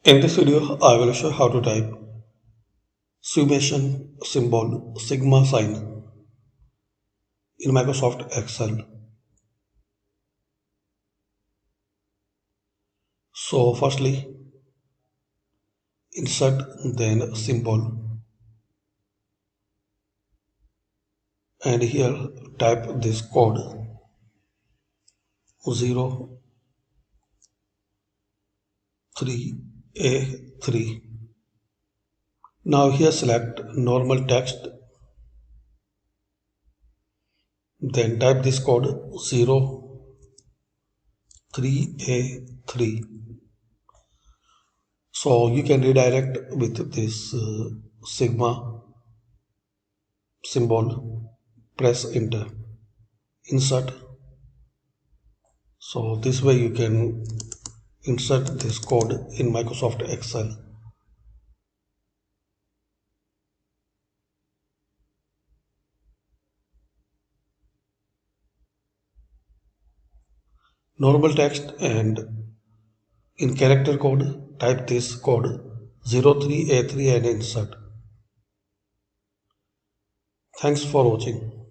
In this video, I will show how to type summation symbol sigma sign in Microsoft Excel. So firstly, insert then symbol and here type this code 03A3. Now here select normal text, then type this code 03A3. So you can redirect with this sigma symbol, press enter, insert. So this way you can insert this code in Microsoft Excel. Normal text and in character code type this code 03A3 and insert. Thanks for watching.